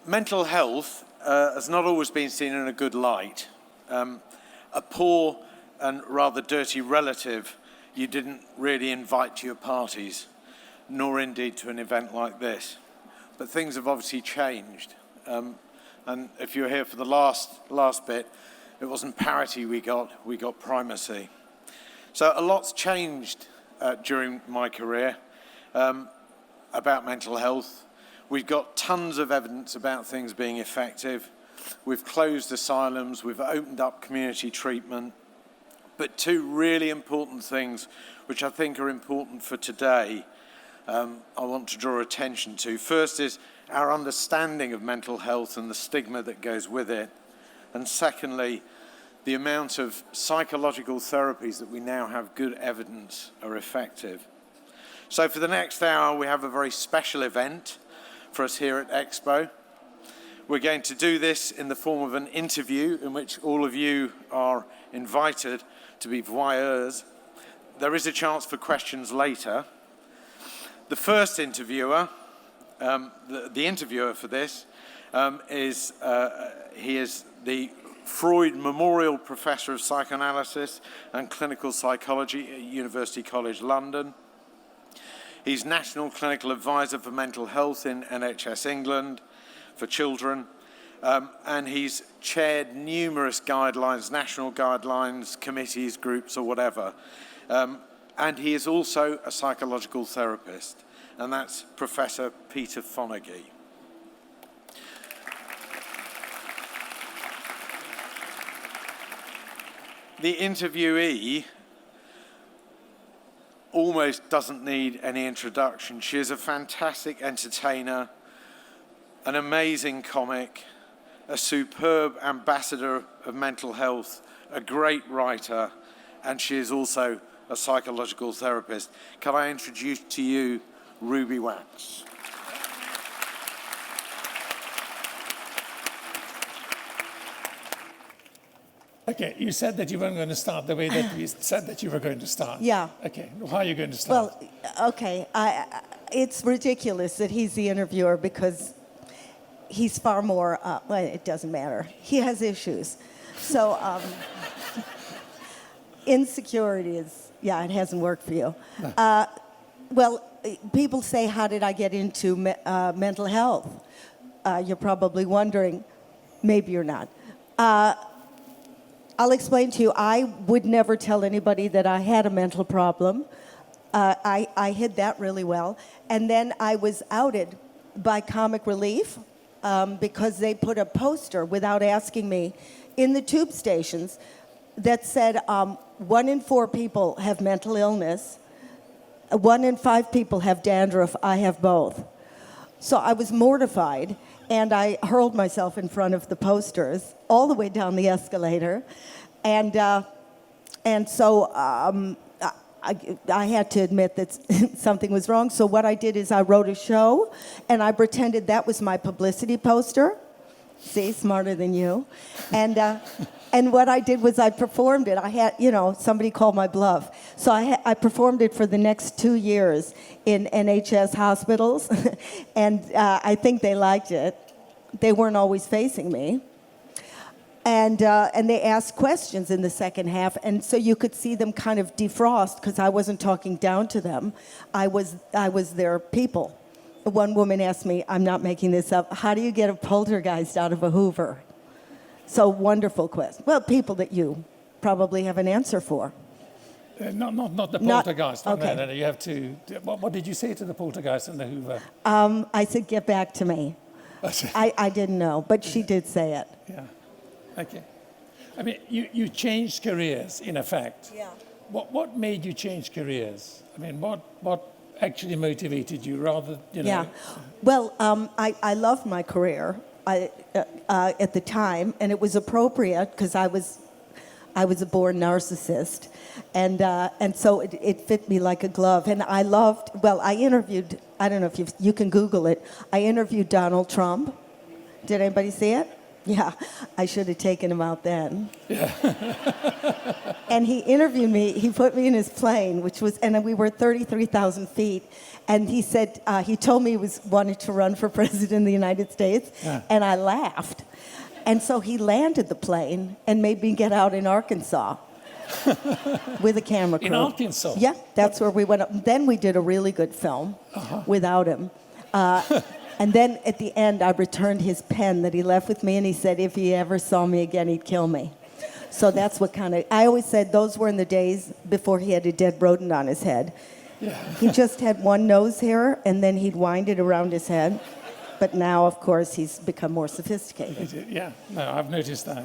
Mental health has not always been seen in a good light. A poor and rather dirty relative you didn't really invite to your parties, nor indeed to an event like this. But things have obviously changed. And if you're here for the last bit, it wasn't parity we got primacy. So a lot's changed during my career about mental health. We've got tons of evidence about things being effective. We've closed asylums, we've opened up community treatment. But two really important things, which I think are important for today, I want to draw attention to. First is our understanding of mental health and the stigma that goes with it. And secondly, the amount of psychological therapies that we now have good evidence are effective. So for the next hour, we have a very special event for us here at Expo. We're going to do this in the form of an interview in which all of you are invited to be voyeurs. There is a chance for questions later. The first interviewer, the interviewer for this, he is the Freud Memorial Professor of Psychoanalysis and Clinical Psychology at University College London. He's National Clinical Advisor for Mental Health in NHS England for children, and he's chaired numerous guidelines, national guidelines, committees, groups, or whatever. And he is also a psychological therapist, and that's Professor Peter Fonagy. The interviewee almost doesn't need any introduction. She is a fantastic entertainer, an amazing comic, a superb ambassador of mental health, a great writer, and she is also a psychological therapist. Can I introduce to you Ruby Wax? Okay, you said that you weren't going to start the way that we said that you were going to start. Yeah. Okay, how are you going to start? Well, okay, it's ridiculous that he's the interviewer because he's far more, well, it doesn't matter. He has issues. So, insecurity is, yeah, it hasn't worked for you. No. Well, people say, how did I get into mental health? You're probably wondering, maybe you're not. I'll explain to you, I would never tell anybody that I had a mental problem. I hid that really well. And then I was outed by Comic Relief because they put a poster without asking me in the tube stations that said 1 in 4 people have mental illness, 1 in 5 people have dandruff, I have both. So I was mortified, and I hurled myself in front of the posters all the way down the escalator, and so I had to admit that something was wrong. So what I did is I wrote a show, and I pretended that was my publicity poster. See, smarter than you. And what I did was I performed it. I had, somebody called my bluff. So I performed it for the next 2 years in NHS hospitals, and I think they liked it. They weren't always facing me. And they asked questions in the second half, and so you could see them kind of defrost because I wasn't talking down to them. I was their people. One woman asked me, I'm not making this up, how do you get a poltergeist out of a Hoover? So wonderful question. Well, people that you probably have an answer for. Not the poltergeist. Okay. No, you have to. What did you say to the poltergeist and the Hoover? I said, get back to me. I didn't know, but she did say it. Yeah. Okay. I mean, you changed careers, in effect. Yeah. What made you change careers? I mean, what actually motivated you rather, Yeah. Well, I loved my career at the time, and it was appropriate because I was a born narcissist, and so it fit me like a glove. And I loved. Well, I interviewed. I don't know if you can Google it. I interviewed Donald Trump. Did anybody see it? Yeah, I should have taken him out then. Yeah. And he interviewed me. He put me in his plane, and we were 33,000 feet. And he said, he told me he wanted to run for president of the United States. Yeah. And I laughed. And so he landed the plane and made me get out in Arkansas with a camera crew. In Arkansas? Yeah, that's where we went up. Then we did a really good film without him. And then at the end, I returned his pen that he left with me, and he said if he ever saw me again, he'd kill me. So that's what I always said those were in the days before he had a dead rodent on his head. Yeah. He just had one nose hair, and then he'd wind it around his head. But now, of course, he's become more sophisticated. Yeah, no, I've noticed that.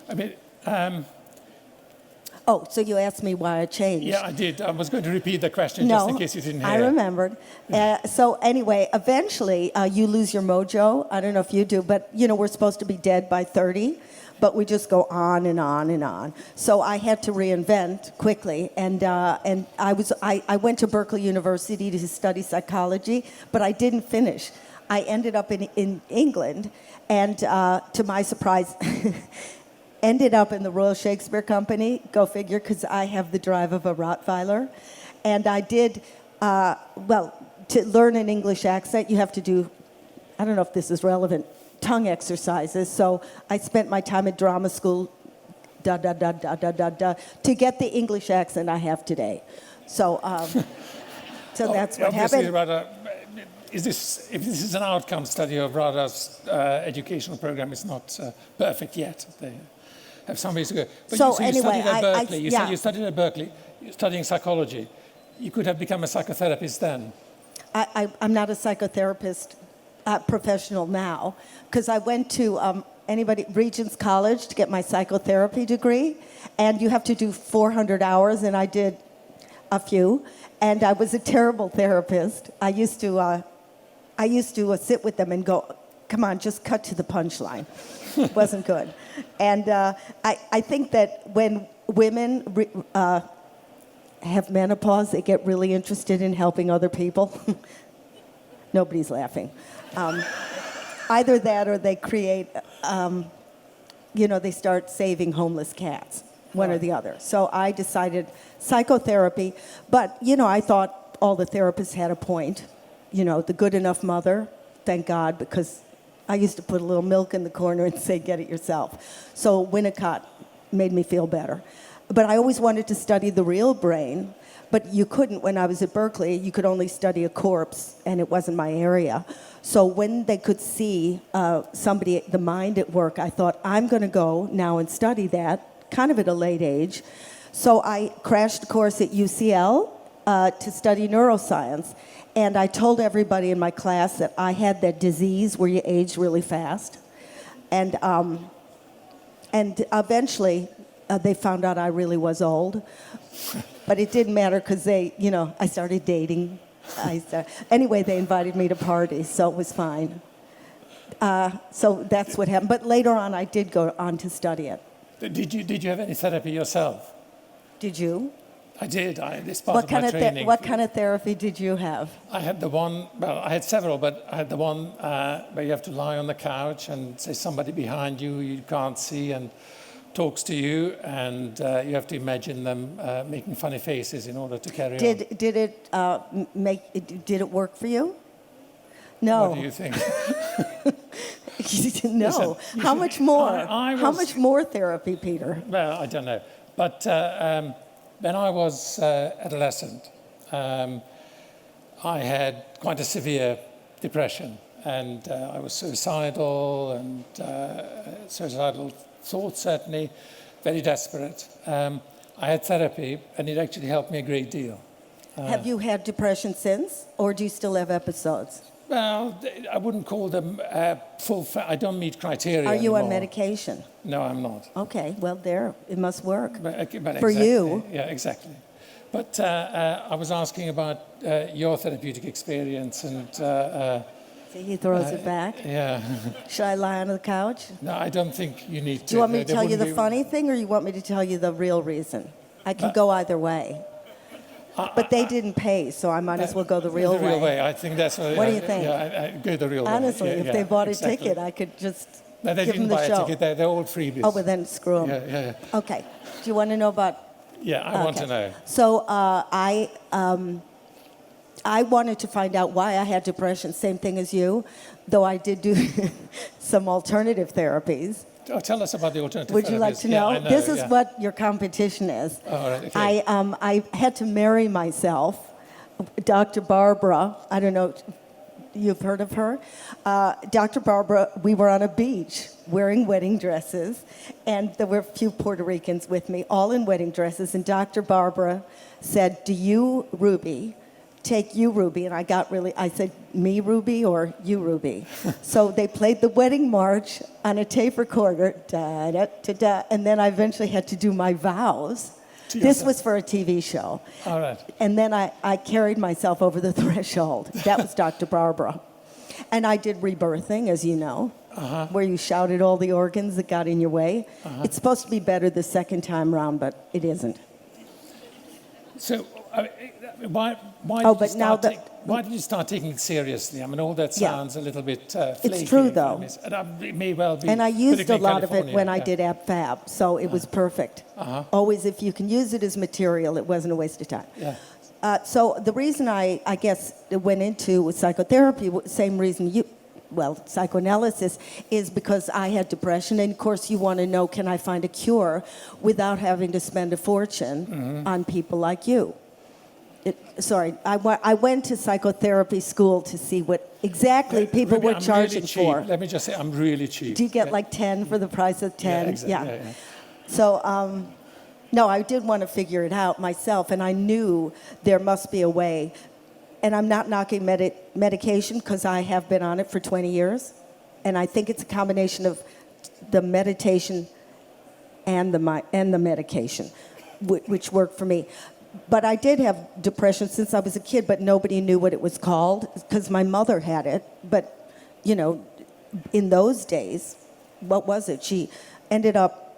I mean, oh, so you asked me why I changed. Yeah, I did. I was going to repeat the question just in case you didn't hear. I remembered. So anyway, eventually you lose your mojo. I don't know if you do, but we're supposed to be dead by 30, but we just go on and on and on. So I had to reinvent quickly, and I went to Berkeley University to study psychology, but I didn't finish. I ended up in England, and to my surprise. Ended up in the Royal Shakespeare Company, go figure, because I have the drive of a Rottweiler. And I did, to learn an English accent, you have to do, I don't know if this is relevant, tongue exercises. So I spent my time at drama school, to get the English accent I have today. So, that's what happened. If this is an outcome study of Radha's educational program, it's not perfect yet. They have some ways to go. But so you anyway, studied at Berkeley. You said you studied at Berkeley, studying psychology. You could have become a psychotherapist then. I'm not a psychotherapist professional now, because I went to Regent's College to get my psychotherapy degree, and you have to do 400 hours, and I did a few, and I was a terrible therapist. I used to sit with them and go, come on, just cut to the punchline. It wasn't good. And I think that when women have menopause, they get really interested in helping other people. Nobody's laughing. Either that or they create, they start saving homeless cats, one or the other. So I decided psychotherapy, but, I thought all the therapists had a point. The good enough mother, thank God, because I used to put a little milk in the corner and say, get it yourself. So Winnicott made me feel better. But I always wanted to study the real brain, but you couldn't. When I was at Berkeley, you could only study a corpse, and it wasn't my area. So when they could see the mind at work, I thought, I'm going to go now and study that, kind of at a late age. So I crashed a course at UCL to study neuroscience. And I told everybody in my class that I had that disease where you age really fast. And eventually, they found out I really was old. But it didn't matter because I started dating. Anyway, they invited me to parties, so it was fine. So that's what happened. But later on, I did go on to study it. Did you have any therapy yourself? Did you? I did. This part of my training. What kind of therapy did you have? I had I had several, but I had the one where you have to lie on the couch and there's somebody behind you you can't see and talks to you, and you have to imagine them making funny faces in order to carry on. Did it work for you? No. What do you think? No. Listen, how much more? How much more therapy, Peter? Well, I don't know. But when I was adolescent, I had quite a severe depression, and I was suicidal, and suicidal thoughts certainly, very desperate. I had therapy, and it actually helped me a great deal. Have you had depression since, or do you still have episodes? Well, I wouldn't call them I don't meet criteria Are you anymore. on medication? No, I'm not. Okay, well, it must work. But for exactly, you. Yeah, exactly. But I was asking about your therapeutic experience, and... See, he throws it back. Yeah. Should I lie on the couch? No, I don't think you need to. Do you want me to tell you the funny thing, or you want me to tell you the real reason? I can go either way. But they didn't pay, so I might as well go the real way. The real way. I think that's what do you think? Yeah, I go the real way. Honestly, if they bought a ticket, I could just No, they Give didn't them the buy a show. ticket. They're all freebies. Oh, well then screw them. Yeah. Okay. Do you want to know about? Yeah, I want to know. So I wanted to find out why I had depression. Same thing as you, though I did do some alternative therapies. Oh, tell us about the alternative Would you like therapies. to know? Yeah, I know? This is what your competition is. All right, okay. I had to marry myself. Dr. Barbara, I don't know, you've heard of her? Dr. Barbara, we were on a beach wearing wedding dresses, and there were a few Puerto Ricans with me, all in wedding dresses, and Dr. Barbara said, do you, Ruby, take you, Ruby, and I said, me, Ruby, or you, Ruby? So they played the wedding march on a tape recorder, da, da, da, da, and then I eventually had to do my vows. This was for a TV show. All right. And then I carried myself over the threshold. That was Dr. Barbara. And I did rebirthing, as you know, where you shouted all the organs that got in your way. It's supposed to be better the second time round, but it isn't. So, why did you start taking it seriously? I mean, all that sounds a little bit flaky. It's true, though. It may well be. And I used a lot of it California, when I did AppFab, so it was perfect. Always, if you can use it as material, it wasn't a waste of time. Yeah. So the reason I guess went into psychotherapy, same reason psychoanalysis, is because I had depression. And of course, you want to know, can I find a cure without having to spend a fortune on people like you? I went to psychotherapy school to see what exactly people Ruby, were I'm charging really cheap. for. Let me just say, I'm really cheap. Do you get like 10 for the price of 10? Yeah, exactly. Yeah. So, no, I did want to figure it out myself, and I knew there must be a way. And I'm not knocking medication because I have been on it for 20 years. And I think it's a combination of the meditation and the medication, which worked for me. But I did have depression since I was a kid, but nobody knew what it was called because my mother had it. But, you know, in those days, what was it? She ended up,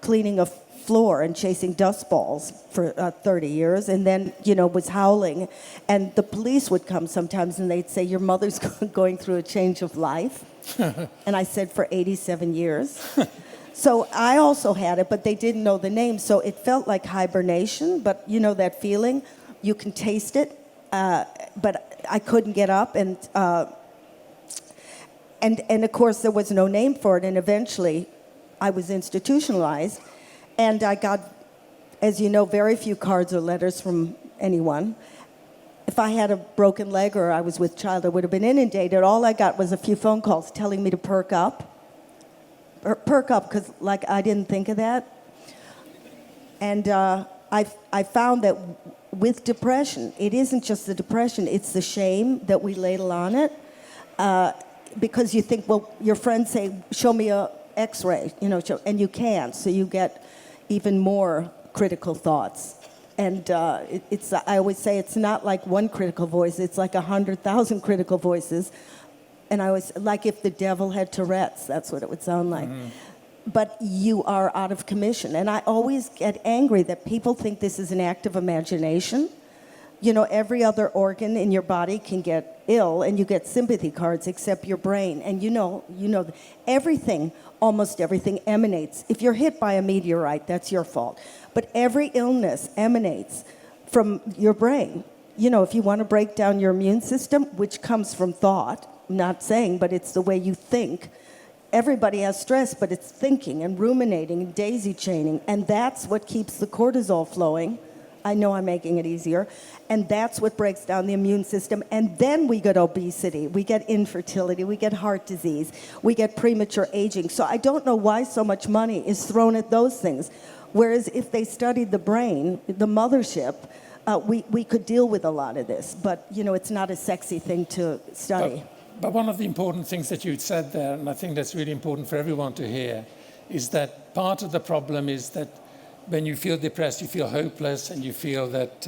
cleaning a floor and chasing dust balls for 30 years, and then, was howling. And the police would come sometimes and they'd say, your mother's going through a change of life. And I said, for 87 years. So I also had it, but they didn't know the name. So it felt like hibernation, but that feeling, you can taste it. But I couldn't get up, and of course there was no name for it. And eventually, I was institutionalized, and I got, as you know, very few cards or letters from anyone. If I had a broken leg or I was with child, I would have been inundated. All I got was a few phone calls telling me to perk up. Because I didn't think of that. And I found that with depression, it isn't just the depression, it's the shame that we ladle on it. Because you think, well, your friends say, show me a x-ray, and you can't, so you get even more critical thoughts. And I always say it's not like one critical voice, it's like 100,000 critical voices. And I was like, if the devil had Tourette's, that's what it would sound like. But you are out of commission. And I always get angry that people think this is an act of imagination. Every other organ in your body can get ill, and you get sympathy cards except your brain. And everything, almost everything emanates. If you're hit by a meteorite, that's your fault. But every illness emanates from your brain. If you want to break down your immune system, which comes from thought, I'm not saying, but it's the way you think. Everybody has stress, but it's thinking and ruminating and daisy chaining, and that's what keeps the cortisol flowing. I know I'm making it easier. And that's what breaks down the immune system. And then we get obesity, we get infertility, we get heart disease, we get premature aging. So I don't know why so much money is thrown at those things. Whereas if they studied the brain, the mothership, we could deal with a lot of this. But, it's not a sexy thing to study. But one of the important things that you said there, and I think that's really important for everyone to hear, is that part of the problem is that when you feel depressed, you feel hopeless, and you feel that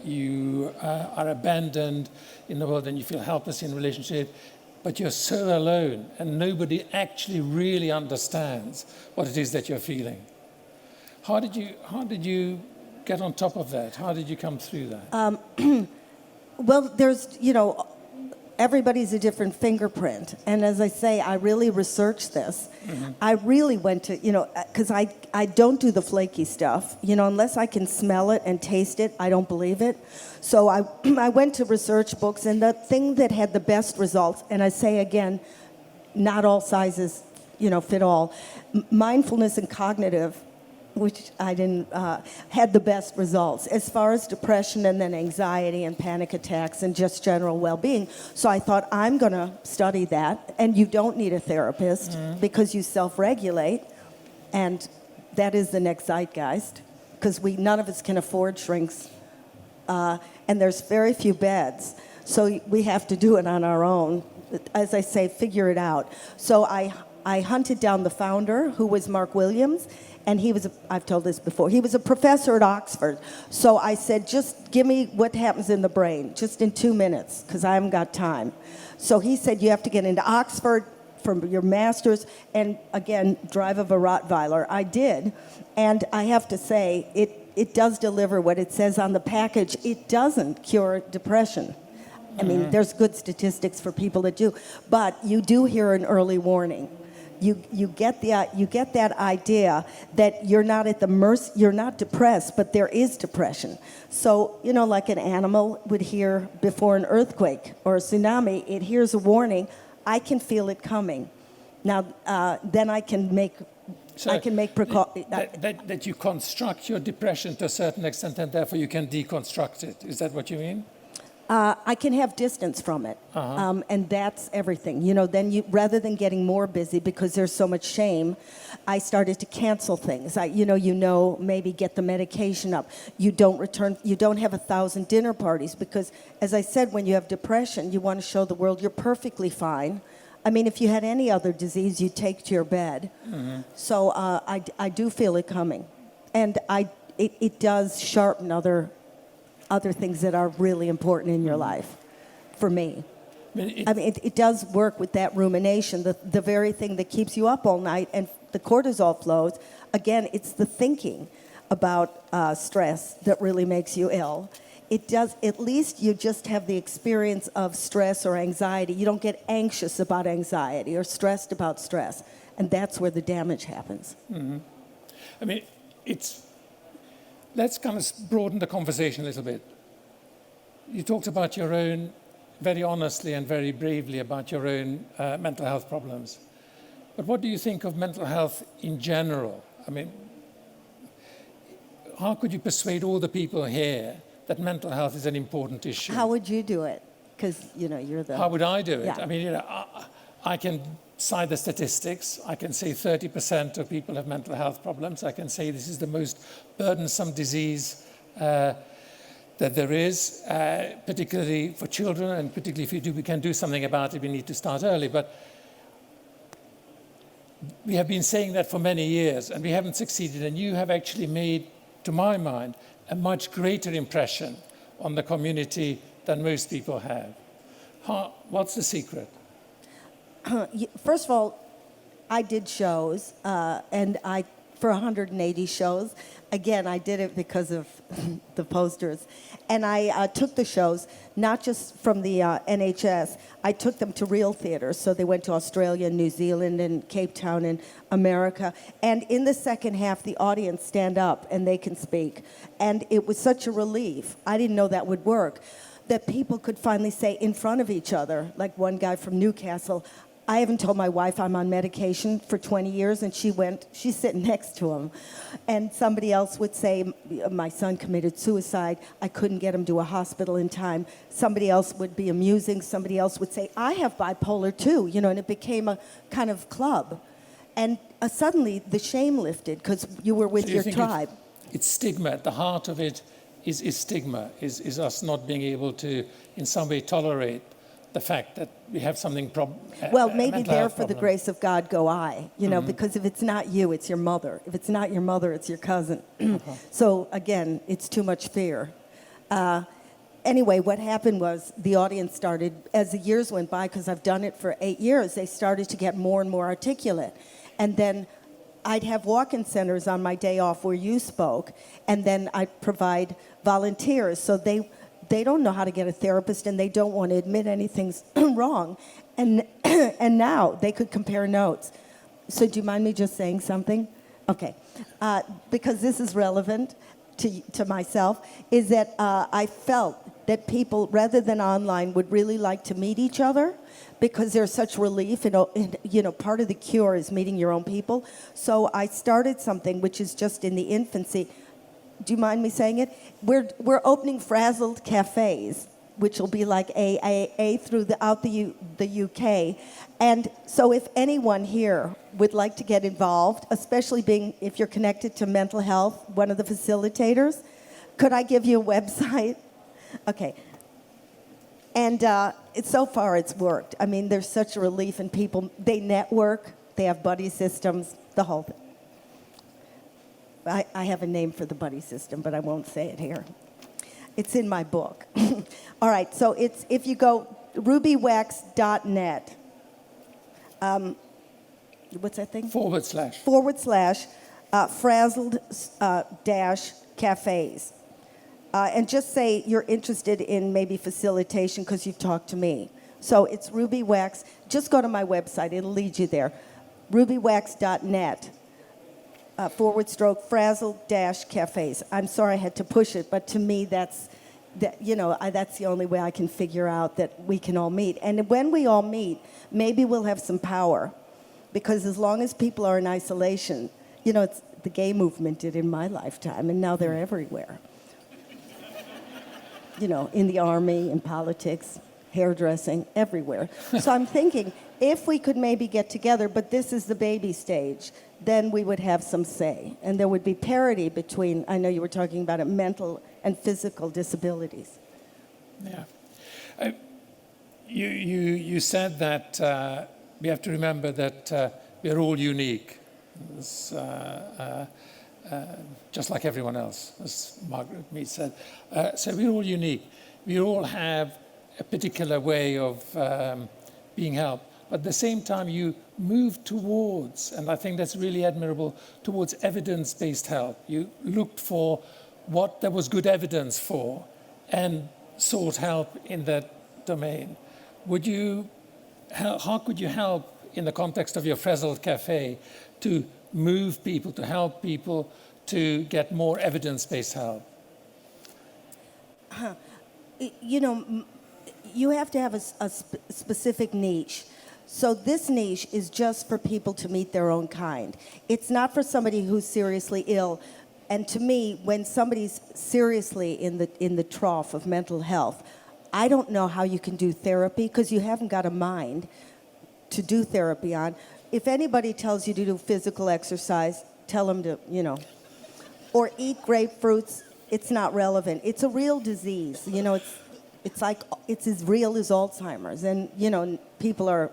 you are abandoned in the world, and you feel helpless in relationship, but you're so alone, and nobody actually really understands what it is that you're feeling. How did you get on top of that? How did you come through that? Well, there's, everybody's a different fingerprint. And as I say, I really researched this. I really went to, because I don't do the flaky stuff. Unless I can smell it and taste it, I don't believe it. So I went to research books, and the thing that had the best results, and I say again, not all sizes, fit all. Mindfulness and cognitive, which I didn't, had the best results as far as depression and then anxiety and panic attacks and just general well-being. So I thought, I'm going to study that. And you don't need a therapist because you self-regulate. And that is the next zeitgeist, because none of us can afford shrinks. And there's very few beds. So we have to do it on our own. As I say, figure it out. So I hunted down the founder, who was Mark Williams. And I've told this before, he was a professor at Oxford. So I said, just give me what happens in the brain, just in 2 minutes, because I haven't got time. So he said, you have to get into Oxford for your master's, and again, drive of a Rottweiler. I did, and I have to say, it does deliver what it says on the package. It doesn't cure depression. I mean, there's good statistics for people that do, but you do hear an early warning. You get that idea that you're not at the mercy, you're not depressed, but there is depression. So, like an animal would hear before an earthquake or a tsunami, it hears a warning. I can feel it coming. Now, then I can make precautions. That you construct your depression to a certain extent, and therefore you can deconstruct it. Is that what you mean? I can have distance from it, and that's everything. Then rather than getting more busy because there's so much shame, I started to cancel things. Maybe get the medication up. You don't have 1,000 dinner parties because, as I said, when you have depression, you want to show the world you're perfectly fine. I mean, if you had any other disease, you'd take to your bed. So I do feel it coming, and it does sharpen other things that are really important in your life, for me. It does work with that rumination, the very thing that keeps you up all night, and the cortisol flows. Again, it's the thinking about stress that really makes you ill. It does, at least you just have the experience of stress or anxiety. You don't get anxious about anxiety or stressed about stress, and that's where the damage happens. Let's kind of broaden the conversation a little bit. You talked about your own, very honestly and very bravely, about your own mental health problems. But what do you think of mental health in general? How could you persuade all the people here that mental health is an important issue? How would you do it? Because, you're the... How would I do it? Yeah. I can cite the statistics. I can say 30% of people have mental health problems. I can say this is the most burdensome disease that there is, particularly for children, and particularly if we can do something about it, we need to start early. But we have been saying that for many years, and we haven't succeeded. And you have actually made, to my mind, a much greater impression on the community than most people have. What's the secret? First of all, I did shows, and for 180 shows. Again, I did it because of the posters. And I took the shows, not just from the NHS, I took them to real theaters. So they went to Australia, New Zealand, and Cape Town, and America. And in the second half, the audience stand up and they can speak. And it was such a relief. I didn't know that would work, that people could finally say in front of each other, like one guy from Newcastle, I haven't told my wife I'm on medication for 20 years, and she's sitting next to him. And somebody else would say, my son committed suicide, I couldn't get him to a hospital in time. Somebody else would be amusing, somebody else would say, I have bipolar too, and it became a kind of club. And suddenly the shame lifted, because you were with your tribe. It's stigma, at the heart of it is stigma, is us not being able to, in some way, tolerate the fact that we have something well, maybe there for the grace of God go I, because if it's not you, it's your mother. If it's not your mother, it's your cousin. So again, it's too much fear. Anyway, what happened was the audience started, as the years went by, because I've done it for 8 years, they started to get more and more articulate. And then I'd have walk-in centers on my day off where you spoke, and then I'd provide volunteers. So they don't know how to get a therapist and they don't want to admit anything's wrong. And, and now they could compare notes. So do you mind me just saying something? Okay. Because this is relevant to myself, is that I felt that people, rather than online, would really like to meet each other because there's such relief. Part of the cure is meeting your own people. So I started something which is just in the infancy. Do you mind me saying it? We're opening frazzled cafes, which will be like A throughout the UK. And so if anyone here would like to get involved, especially if you're connected to mental health, one of the facilitators, could I give you a website? Okay. And so far it's worked. I mean, there's such a relief in people. They network, they have buddy systems, the whole thing. I have a name for the buddy system, but I won't say it here. It's in my book. All right, so if you go rubywax.net, what's that thing? / frazzled dash cafes. And just say you're interested in maybe facilitation because you've talked to me. So it's Ruby Wax. Just go to my website. It'll lead you there. rubywax.net / frazzled dash cafes. I'm sorry I had to push it, but to me that's the only way I can figure out that we can all meet. And when we all meet, maybe we'll have some power. Because as long as people are in isolation, it's the gay movement did in my lifetime, and now they're everywhere. In the army, in politics, hairdressing, everywhere. So I'm thinking, if we could maybe get together, but this is the baby stage, then we would have some say. And there would be parity between, I know you were talking about it, mental and physical disabilities. Yeah. You said that we have to remember that we're all unique. Just like everyone else, as Margaret Mead said. So we're all unique. We all have a particular way of being helped. But at the same time, you move towards, and I think that's really admirable, towards evidence-based help. You looked for what there was good evidence for and sought help in that domain. How could you help in the context of your Frazzled Cafe to move people, to help people to get more evidence-based help? You have to have a specific niche. So this niche is just for people to meet their own kind. It's not for somebody who's seriously ill. And to me, when somebody's seriously in the trough of mental health, I don't know how you can do therapy because you haven't got a mind to do therapy on. If anybody tells you to do physical exercise, tell them to, or eat grapefruits, it's not relevant. It's a real disease. It's as real as Alzheimer's. And, people are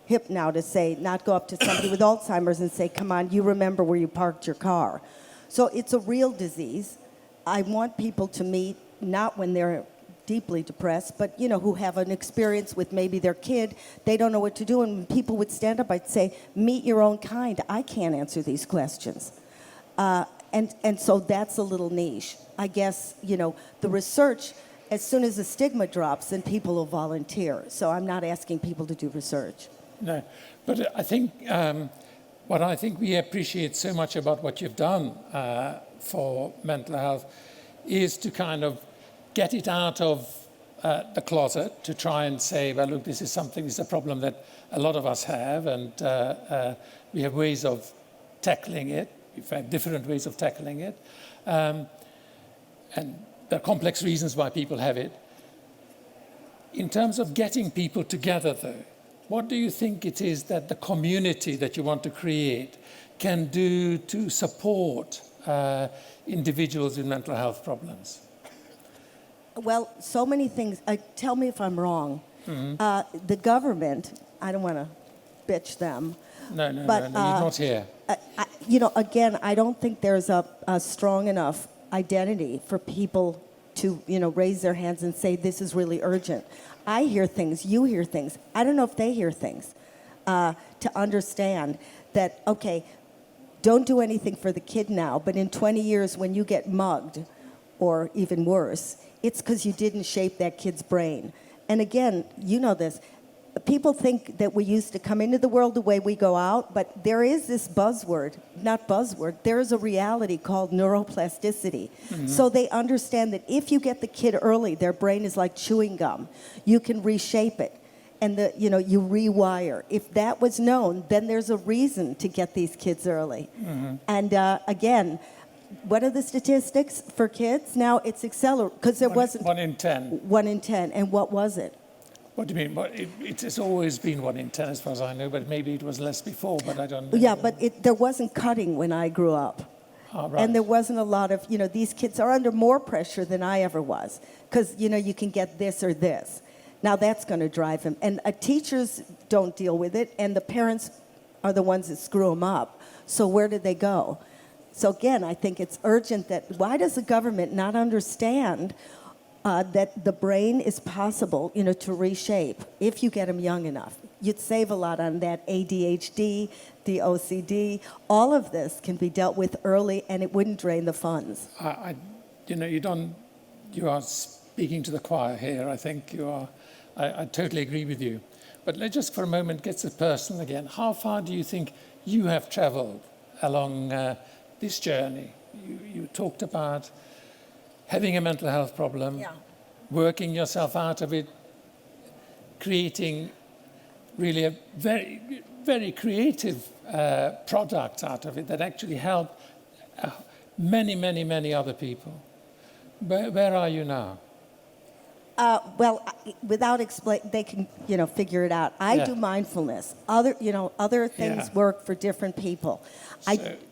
hip now to say, not go up to somebody with Alzheimer's and say, come on, you remember where you parked your car. So it's a real disease. I want people to meet, not when they're deeply depressed, but, who have an experience with maybe their kid, they don't know what to do, and when people would stand up, I'd say, meet your own kind. I can't answer these questions. And so that's a little niche. I guess, the research, as soon as the stigma drops, then people will volunteer. So I'm not asking people to do research. No, but I think what I think we appreciate so much about what you've done for mental health is to kind of get it out of the closet, to try and say, well, look, this is a problem that a lot of us have, and we have ways of tackling it. We've had different ways of tackling it. And there are complex reasons why people have it. In terms of getting people together, though, what do you think it is that the community that you want to create can do to support individuals with mental health problems? Well, so many things. Tell me if I'm wrong. Mm-hmm. The government, I don't want to bitch them. No, you're not here. Again, I don't think there's a strong enough identity for people to, raise their hands and say, this is really urgent. I hear things, you hear things. I don't know if they hear things. To understand that, okay, don't do anything for the kid now, but in 20 years when you get mugged, or even worse, it's because you didn't shape that kid's brain. And again, you know this, people think that we used to come into the world the way we go out, but there is this there is a reality called neuroplasticity. So they understand that if you get the kid early, their brain is like chewing gum. You can reshape it. And you rewire. If that was known, then there's a reason to get these kids early. And again, what are the statistics for kids? Now it's accelerated because there wasn't 1 in 10. 1 in 10. And what was it? What do you mean? It has always been 1 in 10 as far as I know, but maybe it was less before, but I don't know. Yeah, but there wasn't cutting when I grew up. Ah, right. And there wasn't a lot of, these kids are under more pressure than I ever was. Because, you can get this or this. Now that's going to drive them. And teachers don't deal with it, and the parents are the ones that screw them up. So where do they go? So again, I think it's urgent that why does the government not understand that the brain is possible, to reshape if you get them young enough? You'd save a lot on that ADHD, the OCD. All of this can be dealt with early, and it wouldn't drain the funds. You are speaking to the choir here. I think you are. I totally agree with you. But let's just for a moment get so personal again. How far do you think you have traveled along this journey? You talked about having a mental health problem, working yourself out of it, creating really a very, very creative product out of it that actually helped many, many, many other people. Where are you now? Without explain, they can, figure it out. I do mindfulness. Other things work for different people.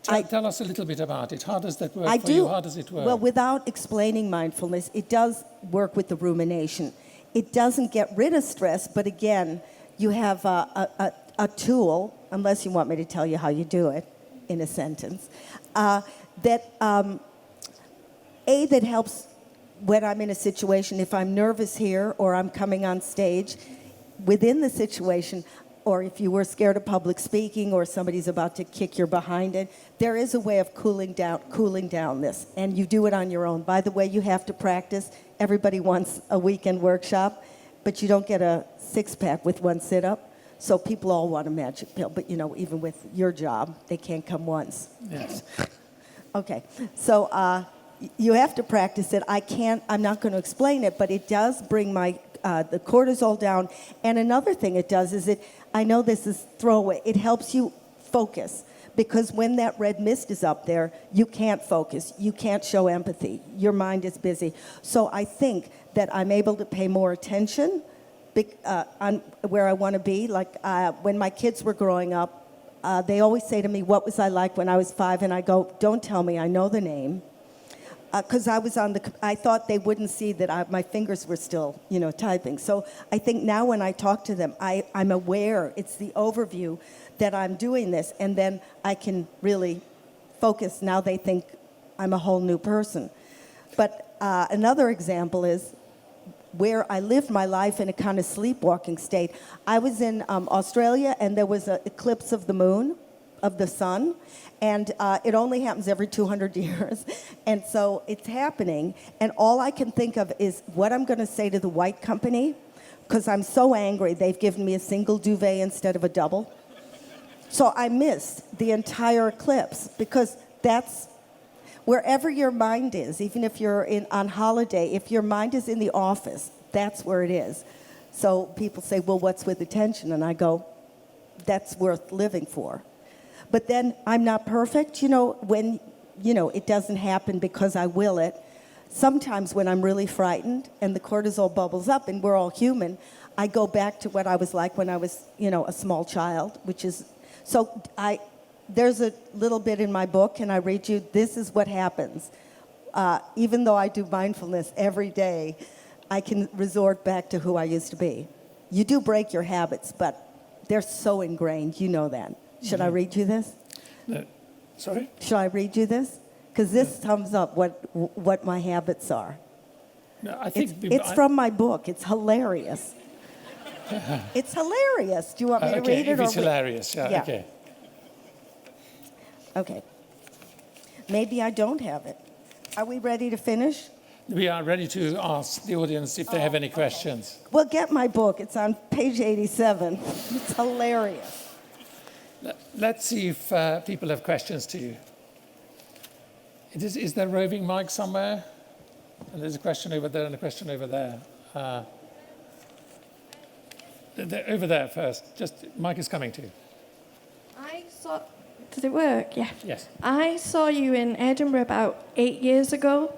Tell us a little bit about it. How does that work for you? How does it work? Well, without explaining mindfulness, it does work with the rumination. It doesn't get rid of stress, but again, you have a tool, unless you want me to tell you how you do it in a sentence, that helps when I'm in a situation, if I'm nervous here or I'm coming on stage, within the situation, or if you were scared of public speaking or somebody's about to kick your behind it, there is a way of cooling down this, and you do it on your own. By the way, you have to practice. Everybody wants a weekend workshop, but you don't get a six-pack with one sit-up. So people all want a magic pill, but even with your job, they can't come once. Yes. Okay, so you have to practice it. I'm not going to explain it, but it does bring the cortisol down. And another thing it does is I know this is throwaway, it helps you focus. Because when that red mist is up there, you can't focus. You can't show empathy. Your mind is busy. So I think that I'm able to pay more attention on where I want to be. Like when my kids were growing up, they always say to me, what was I like when I was 5? And I go, don't tell me, I know the name. Because I thought they wouldn't see that my fingers were still, typing. So I think now when I talk to them, I'm aware, it's the overview that I'm doing this, and then I can really focus. Now they think I'm a whole new person. But another example is where I lived my life in a kind of sleepwalking state. I was in Australia, and there was an eclipse of the moon, of the sun, and it only happens every 200 years. And so it's happening, and all I can think of is what I'm going to say to the white company, because I'm so angry they've given me a single duvet instead of a double. So I missed the entire eclipse, because that's wherever your mind is, even if you're on holiday, if your mind is in the office, that's where it is. So people say, well, what's with attention? And I go, that's worth living for. But then I'm not perfect, when, it doesn't happen because I will it. Sometimes when I'm really frightened and the cortisol bubbles up, and we're all human, I go back to what I was like when I was, a small child, which is, so there's a little bit in my book, and I read you, this is what happens. Even though I do mindfulness every day, I can resort back to who I used to be. You do break your habits, but they're so ingrained, you know that. Should I read you this? No. Sorry? Should I read you this? Because this sums up what my habits are. No, I think it's from my book. It's hilarious. It's hilarious. Do you want me to read it? If it's hilarious, yeah, okay. Okay. Maybe I don't have it. Are we ready to finish? We are ready to ask the audience if they have any questions. Well, get my book. It's on page 87. It's hilarious. Let's see if people have questions to you. Is there a roving mic somewhere? And there's a question over there and a question over there. Over there first. Just, mic is coming to you. Does it work? Yeah. Yes. I saw you in Edinburgh about 8 years ago,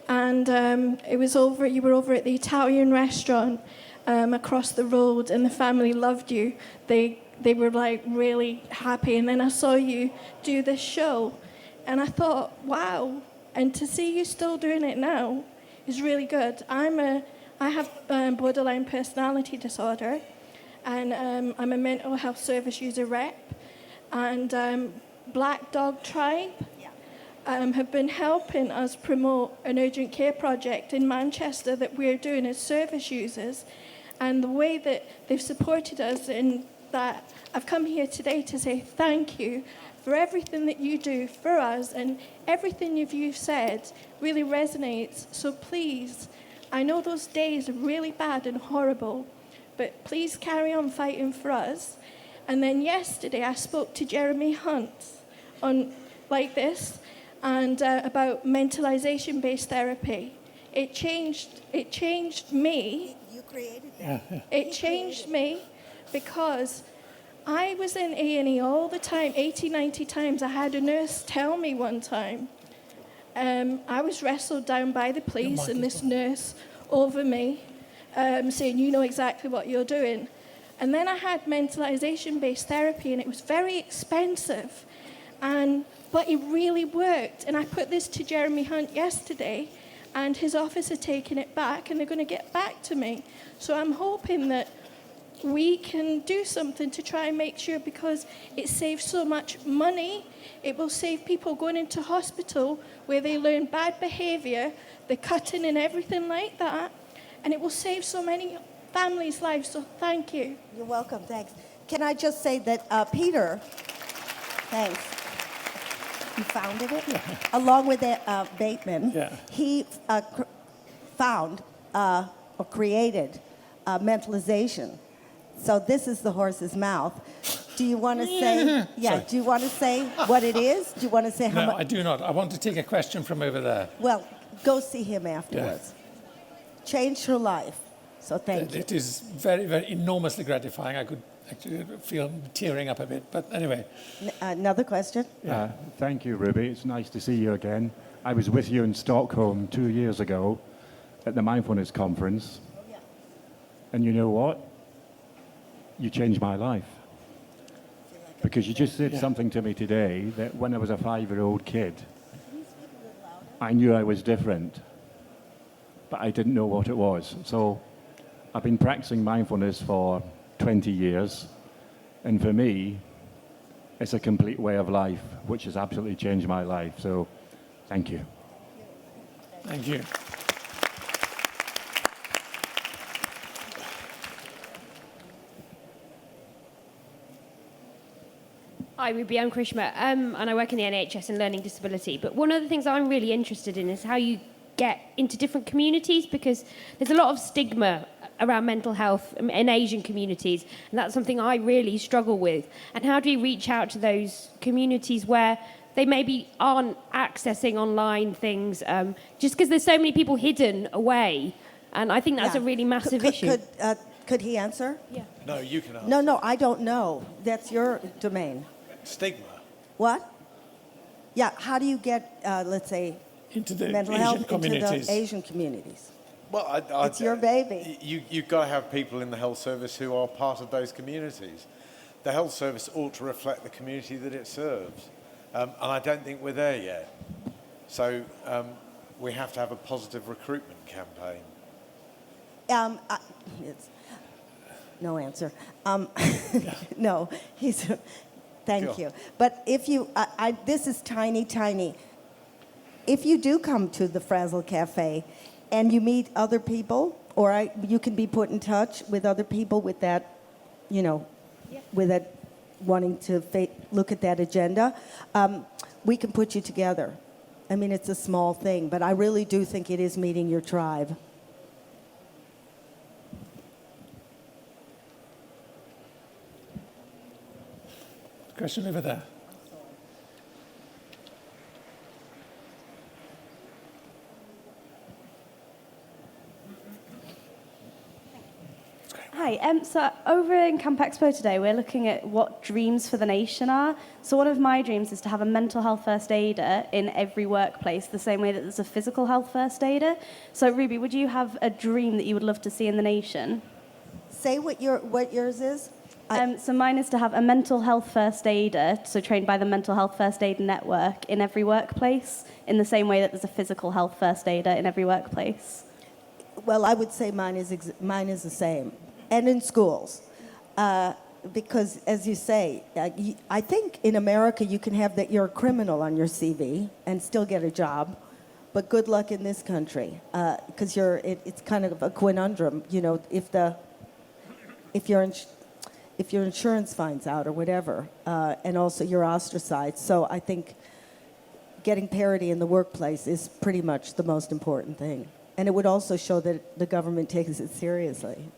and you were over at the Italian restaurant across the road, and the family loved you. They were like really happy, and then I saw you do this show, and I thought, wow. And to see you still doing it now is really good. I have borderline personality disorder, and I'm a mental health service user rep. And Black Dog Tribe have been helping us promote an urgent care project in Manchester that we're doing as service users. And the way that they've supported us in that, I've come here today to say thank you for everything that you do for us, and everything you've said really resonates. So please, I know those days are really bad and horrible, but please carry on fighting for us. And then yesterday I spoke to Jeremy Hunt on like this and about mentalization-based therapy. It changed me. You created that. It changed me because I was in A&E all the time, 80, 90 times. I had a nurse tell me one time, I was wrestled down by the police and this nurse over me saying, you know exactly what you're doing. And then I had mentalization-based therapy, and it was very expensive, but it really worked. And I put this to Jeremy Hunt yesterday, and his office are taking it back, and they're going to get back to me. So I'm hoping that we can do something to try and make sure, because it saves so much money. It will save people going into hospital where they learn bad behavior, the cutting and everything like that, and it will save so many families' lives, so thank you. You're welcome, thanks. Can I just say that Peter, thanks, he founded it, along with Bateman, he found or created mentalization. So this is the horse's mouth. Do you want to say, do you want to say what it is? Do you want to say how much? No, I do not. I want to take a question from over there. Well, go see him afterwards. Changed her life. So thank you. It is very, very enormously gratifying. I could actually feel tearing up a bit. But anyway. Another question? Thank you, Ruby. It's nice to see you again. I was with you in Stockholm 2 years ago at the Mindfulness conference. And you know what? You changed my life. Because you just said something to me today that when I was a 5-year-old kid, I knew I was different, but I didn't know what it was. So I've been practicing mindfulness for 20 years, and for me, it's a complete way of life, which has absolutely changed my life. So, thank you. Thank you. Hi, Ruby. I'm Krishma, and I work in the NHS in learning disability. But one of the things I'm really interested in is how you get into different communities, because there's a lot of stigma around mental health in Asian communities, and that's something I really struggle with. And how do you reach out to those communities where they maybe aren't accessing online things, just because there's so many people hidden away? And I think that's a really massive issue. Could he answer? Yeah. No, you can answer. No, I don't know. That's your domain. Stigma. What? Yeah, how do you get, let's say, into the mental Asian health communities. into the Asian communities? Well, It's your baby. You've got to have people in the health service who are part of those communities. The health service ought to reflect the community that it serves. And I don't think we're there yet. So we have to have a positive recruitment campaign. No answer. No, thank you. But if you, this is tiny. If you do come to the Frazzle Cafe and you meet other people, or you can be put in touch with other people with that, with that wanting to look at that agenda, we can put you together. I mean, it's a small thing, but I really do think it is meeting your tribe. Question over there. Hi, so over in Camp Expo today, we're looking at what dreams for the nation are. So one of my dreams is to have a mental health first aider in every workplace, the same way that there's a physical health first aider. So Ruby, would you have a dream that you would love to see in the nation? Say what yours is. So mine is to have a mental health first aider, so trained by the Mental Health First Aid Network in every workplace, in the same way that there's a physical health first aider in every workplace. Well, I would say mine is the same, and in schools, because as you say, I think in America you can have that you're a criminal on your CV and still get a job, but good luck in this country, because it's kind of a conundrum, you know, if your insurance finds out or whatever, and also you're ostracized. So I think getting parity in the workplace is pretty much the most important thing. And it would also show that the government takes it seriously.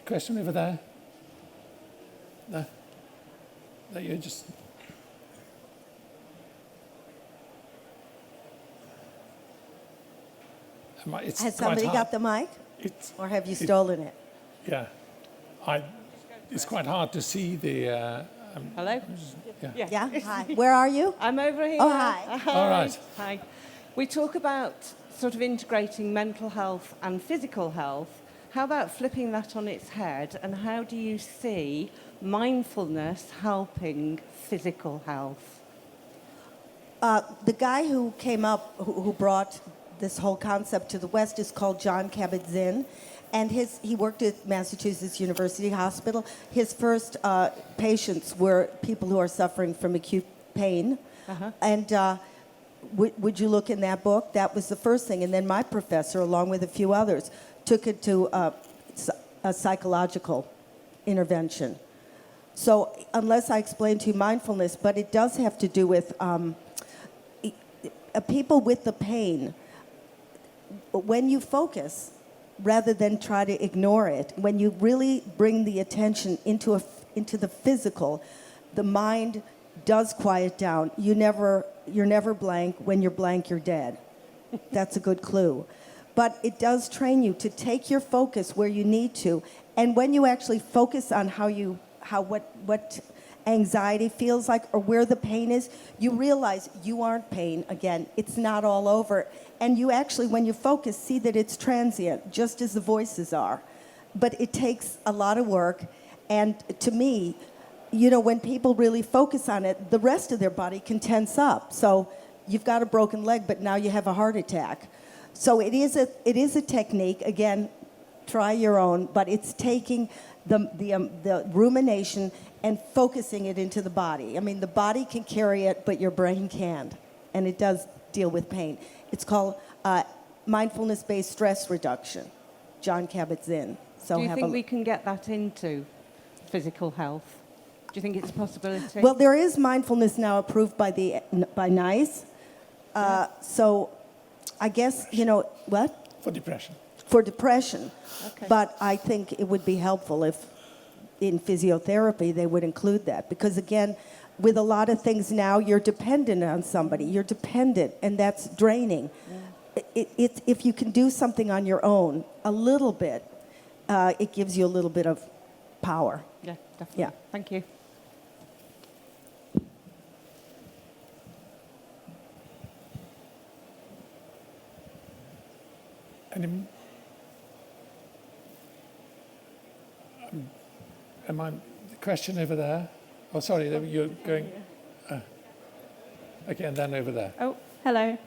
Question over there. No. That you just... Has somebody got the mic? Or have you stolen it? Yeah. It's quite hard to see the... Hello? Yeah? Hi. Where are you? I'm over here. Oh, hi. All right. Hi. We talk about sort of integrating mental health and physical health. How about flipping that on its head, and how do you see mindfulness helping physical health? The guy who came up, who brought this whole concept to the West, is called John Kabat-Zinn, and he worked at Massachusetts University Hospital. His first patients were people who are suffering from acute pain, and would you look in that book? That was the first thing, and then my professor, along with a few others, took it to a psychological intervention. So unless I explain to you mindfulness, but it does have to do with people with the pain. When you focus, rather than try to ignore it, when you really bring the attention into the physical, the mind does quiet down. You're never blank. When you're blank, you're dead. That's a good clue. But it does train you to take your focus where you need to, and when you actually focus on what anxiety feels like or where the pain is, you realize you aren't pain again. It's not all over. And you actually, when you focus, see that it's transient, just as the voices are. But it takes a lot of work. And to me, you know, when people really focus on it, the rest of their body can tense up. So you've got a broken leg, but now you have a heart attack. So it is a technique. Again, try your own, but it's taking the rumination and focusing it into the body. I mean, the body can carry it, but your brain can't, and it does deal with pain. It's called mindfulness-based stress reduction, John Kabat-Zinn. So do you think we can get that into physical health? Do you think it's a possibility? Well, there is mindfulness now approved by NICE. So I guess, you know, what? For depression. For depression. Okay. But I think it would be helpful if in physiotherapy they would include that. Because again, with a lot of things now, you're dependent on somebody. You're dependent, and that's draining. Yeah. If you can do something on your own, a little bit, it gives you a little bit of power. Yeah, definitely. Yeah. Thank you. And the question over there? Oh, sorry, you're going... okay, and then over there. Oh, hello.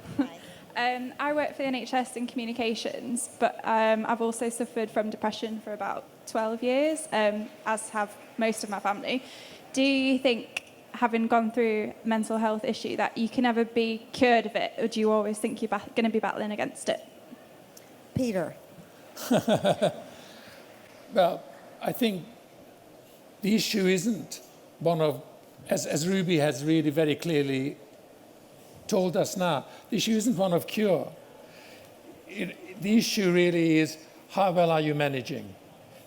I work for the NHS in communications, but I've also suffered from depression for about 12 years, as have most of my family. Do you think, having gone through a mental health issue, that you can ever be cured of it, or do you always think you're going to be battling against it? Peter. Well, I think the issue isn't one of, as Ruby has really very clearly told us now, the issue isn't one of cure. The issue really is, how well are you managing?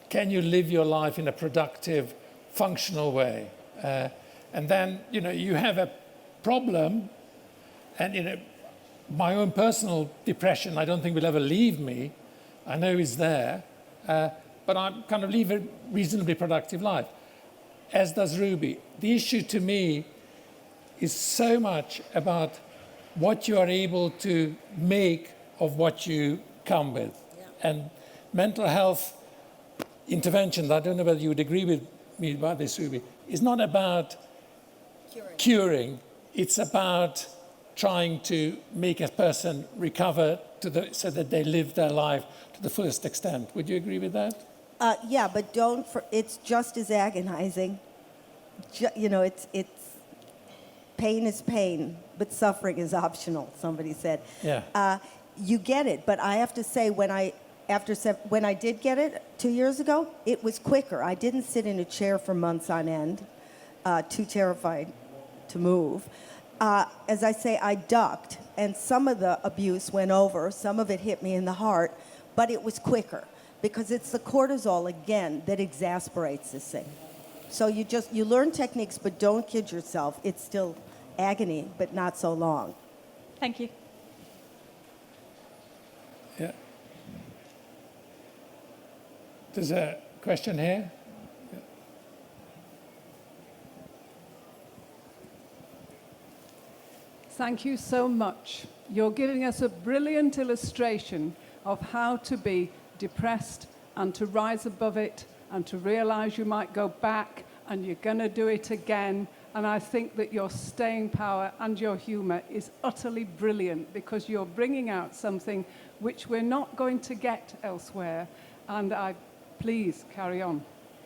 Can you live your life in a productive, functional way? And then, you have a problem, and my own personal depression, I don't think will ever leave me. I know is there, but I kind of live a reasonably productive life, as does Ruby. The issue to me is so much about what you are able to make of what you come with. Yeah. And mental health interventions, I don't know whether you would agree with me about this, Ruby, is not about curing. It's about trying to make a person recover so that they live their life to the fullest extent. Would you agree with that? Yeah, but it's just as agonizing. It's pain is pain, but suffering is optional, somebody said. Yeah. You get it, but I have to say, when I did get it 2 years ago, it was quicker. I didn't sit in a chair for months on end, too terrified to move. As I say, I ducked, and some of the abuse went over, some of it hit me in the heart, but it was quicker, because it's the cortisol, again, that exasperates this thing. So you learn techniques, but don't kid yourself. It's still agony, but not so long. Thank you. Yeah. There's a question here. Yeah. Thank you so much. You're giving us a brilliant illustration of how to be depressed and to rise above it and to realize you might go back and you're going to do it again. And I think that your staying power and your humor is utterly brilliant, because you're bringing out something which we're not going to get elsewhere. And please carry on.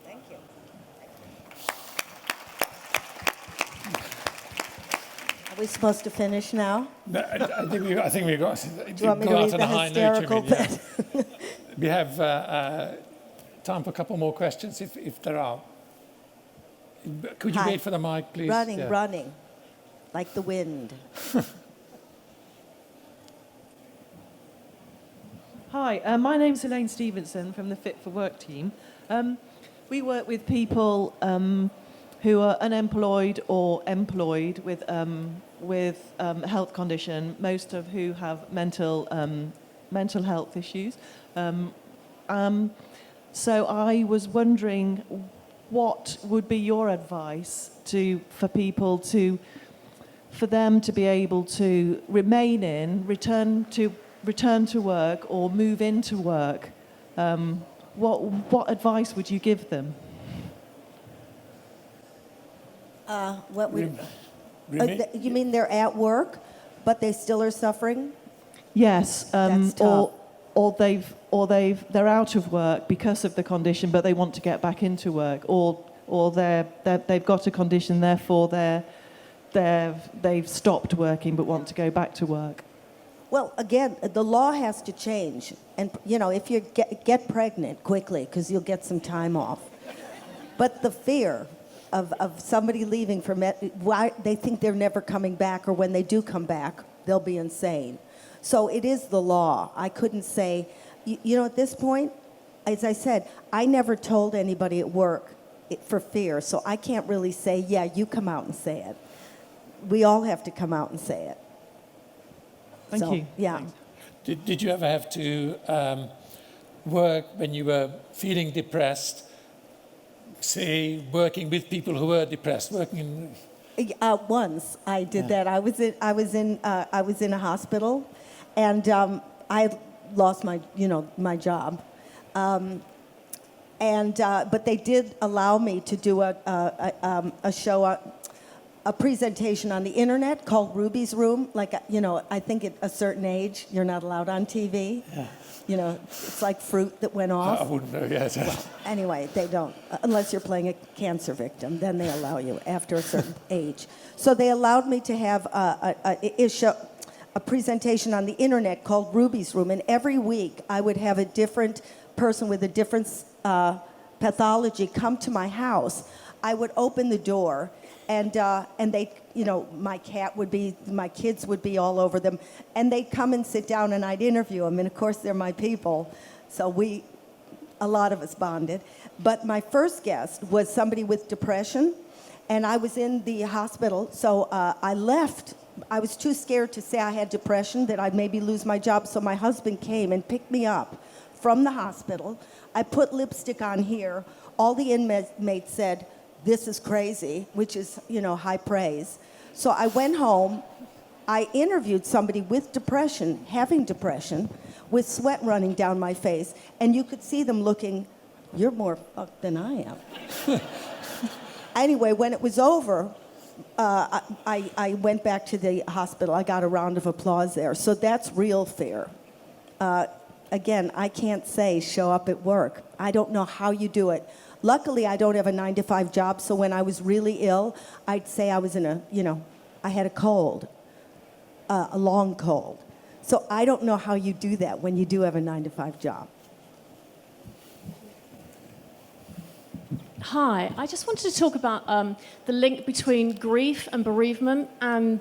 Thank you. Are we supposed to finish now? No, I think we got. Do you want me to read the hysterical bit? Yeah. We have time for a couple more questions, if there are. Could you wait for the mic, please? Running, like the wind. Hi, my name's Elaine Stevenson from the Fit for Work team. We work with people who are unemployed or employed with a health condition, most of who have mental health issues. So I was wondering, what would be your advice for them to be able to return to work or move into work? What advice would you give them? You mean they're at work, but they still are suffering? Yes, That's tough. or they're out of work because of the condition, but they want to get back into work, or they've got a condition, therefore they've stopped working but want to go back to work. Well, again, the law has to change, and if you get pregnant quickly, because you'll get some time off. But the fear of somebody leaving why they think they're never coming back, or when they do come back, they'll be insane. So it is the law. I couldn't say, at this point, as I said, I never told anybody at work for fear, so I can't really say, yeah, you come out and say it. We all have to come out and say it. Thank you. Yeah. Did you ever have to work when you were feeling depressed, say, working with people who were depressed, Once I did that. I was in a hospital, and I lost my job, but they did allow me to do a show, a presentation on the internet called Ruby's Room. I think at a certain age you're not allowed on TV. Yeah. It's like fruit that went off. I wouldn't know yet. Well, anyway, they don't, unless you're playing a cancer victim, then they allow you after a certain age. So they allowed me to have a presentation on the internet called Ruby's Room, and every week I would have a different person with a different pathology come to my house, I would open the door, and they, you know, my kids would be all over them, and they'd come and sit down, and I'd interview them, and of course they're my people, so a lot of us bonded. But my first guest was somebody with depression, and I was in the hospital, so I left. I was too scared to say I had depression, that I'd maybe lose my job, so my husband came and picked me up from the hospital. I put lipstick on here. All the inmates said, "This is crazy," which is, you know, high praise. So I went home. I interviewed somebody with depression, having depression, with sweat running down my face, and you could see them looking, "You're more fucked than I am." Anyway, when it was over, I went back to the hospital. I got a round of applause there. So that's real fear. Again, I can't say show up at work. I don't know how you do it. Luckily, I don't have a 9-to-5 job, so when I was really ill, I'd say I was I had a cold, a long cold. So I don't know how you do that when you do have a 9-to-5 job. Hi, I just wanted to talk about the link between grief and bereavement and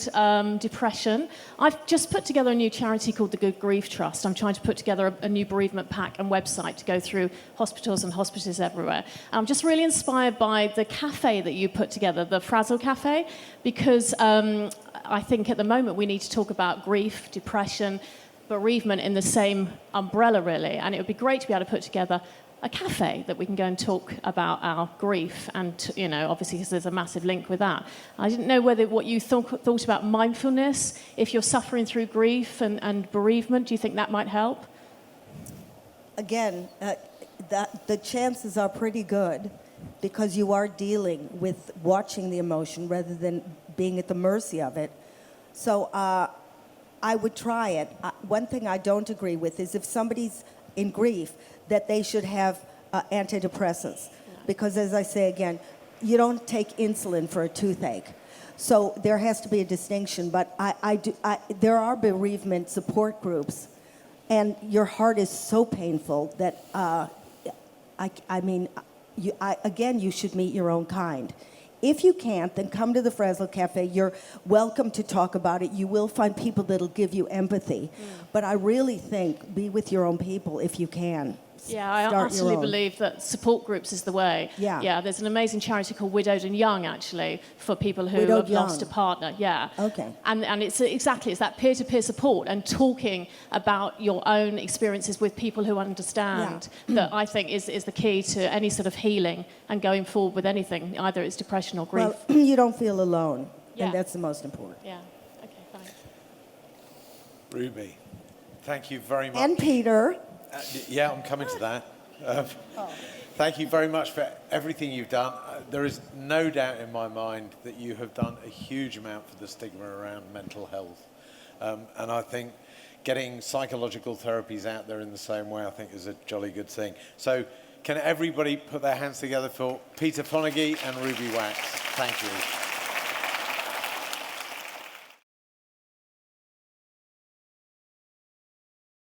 depression. I've just put together a new charity called the Good Grief Trust. I'm trying to put together a new bereavement pack and website to go through hospitals and hospices everywhere. I'm just really inspired by the cafe that you put together, the Frazzle Cafe, because I think at the moment we need to talk about grief, depression, bereavement in the same umbrella, really. And it would be great to be able to put together a cafe that we can go and talk about our grief, and you know, obviously, because there's a massive link with that. I didn't know what you thought about mindfulness. If you're suffering through grief and bereavement, do you think that might help? Again, the chances are pretty good, because you are dealing with watching the emotion rather than being at the mercy of it. So I would try it. One thing I don't agree with is if somebody's in grief, that they should have antidepressants. Because as I say again, you don't take insulin for a toothache. So there has to be a distinction. But there are bereavement support groups, and your heart is so painful that, you should meet your own kind. If you can't, then come to the Frazzle Cafe. You're welcome to talk about it. You will find people that'll give you empathy. But I really think be with your own people if you can. Yeah, I absolutely believe that support groups is the way. Yeah, there's an amazing charity called Widowed and Young, actually, for people who have lost a partner. Yeah. Okay. And it's that peer-to-peer support and talking about your own experiences with people who understand that I think is the key to any sort of healing and going forward with anything, either it's depression or grief. Well, you don't feel alone, and that's the most important. Yeah. Okay, thanks. Ruby, thank you very much. And Peter. Yeah, I'm coming to that. Thank you very much for everything you've done. There is no doubt in my mind that you have done a huge amount for the stigma around mental health. And I think getting psychological therapies out there in the same way, I think, is a jolly good thing. So can everybody put their hands together for Peter Fonagy and Ruby Wax? Thank you.